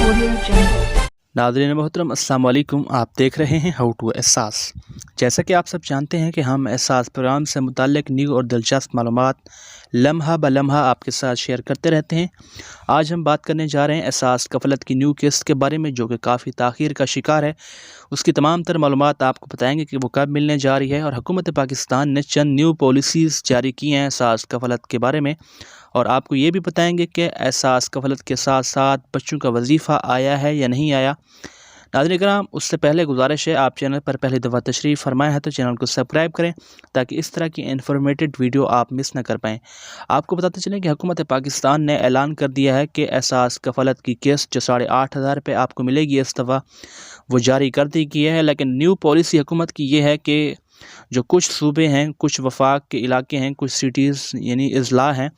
नाज़रीन मोहतरम अस्सलाम वालेकुम। आप देख रहे हैं हाउ टू एहसास। जैसा कि आप सब जानते हैं कि हम एहसास प्रोग्राम से मुताल्लिक़ न्यू और दिलचस्प मालूमात लम्हा ब लम्हा आपके साथ शेयर करते रहते हैं। आज हम बात करने जा रहे हैं एहसास गफलत की न्यू किस्त के बारे में, जो कि काफ़ी ताख़ीर का शिकार है। उसकी तमाम तर मालूमात आपको बताएंगे कि वो कब मिलने जा रही है। और हुकूमत पाकिस्तान ने चंद न्यू पॉलिसीज़ जारी की हैं एहसास गफलत के बारे में, और आपको ये भी बताएंगे कि एहसास गफलत के साथ साथ बच्चों का वजीफ़ा आया है या नहीं आया। नाज़रीन करम, उससे पहले गुजारिश है, आप चैनल पर पहली दफ़ा तशरीफ़ फरमाए हैं तो चैनल को सब्सक्राइब करें ताकि इस तरह की इन्फॉर्मेटिव वीडियो आप मिस ना कर पाएँ। आपको बताते चलें कि हुकूमत पाकिस्तान ने ऐलान कर दिया है कि एहसास गफलत की किस्त जो 8,500 रुपये आपको मिलेगी इस दफ़ा, वो जारी कर दी गई है। लेकिन न्यू पॉलिसी हुकूमत की ये है कि जो कुछ सूबे हैं, कुछ वफाक के इलाके हैं, कुछ सिटीज़ यानी अज़ला हैं,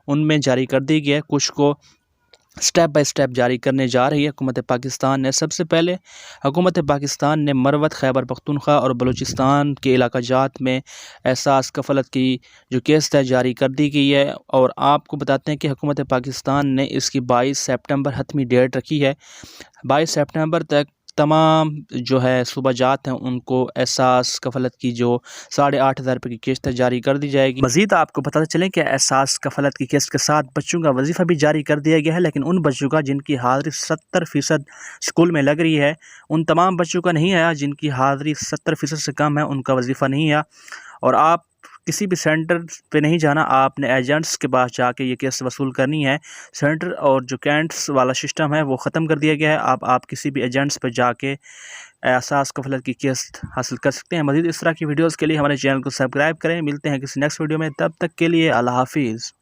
उनमें जारी कर दी गई है। कुछ को स्टेप बाय स्टेप जारी करने जा रही है हुकूमत पाकिस्तान ने। सबसे पहले हुकूमत पाकिस्तान ने मरवत, खैबर पख्तूनख्वा और बलूचिस्तान के इलाका जात में एहसास गफलत की जो किस्त है जारी कर दी गई है। और आपको बताते हैं कि हुकूमत पाकिस्तान ने इसकी 22 सितंबर हतमी डेट रखी है। 22 सितंबर तक तमाम जो है सूबा जात हैं उनको एहसास गफलत की जो 8,500 रुपये की किस्त जारी कर दी जाएगी। मज़ीद आपको पता चले कि एहसास गफलत की किस्त के साथ बच्चों का वजीफ़ा भी जारी कर दिया गया है। लेकिन उन बच्चों का जिनकी हाज़िरी 70% स्कूल में लग रही है, उन तमाम बच्चों का नहीं आया। जिनकी हाज़िरी 70% से कम है उनका वजीफ़ा नहीं आया। और आप किसी भी सेंटर पे नहीं जाना, आपने एजेंट्स के पास जाके ये किस्त वसूल करनी है। सेंटर और जो कैंट्स वाला सिस्टम है वो ख़त्म कर दिया गया है। आप किसी भी एजेंट्स पे जाके एहसास गफलत की किस्त हासिल कर सकते हैं। मज़ीद इस तरह की वीडियोज़ के लिए हमारे चैनल को सब्सक्राइब करें। मिलते हैं किसी नेक्स्ट वीडियो में, तब तक के लिए अल्लाह हाफिज़।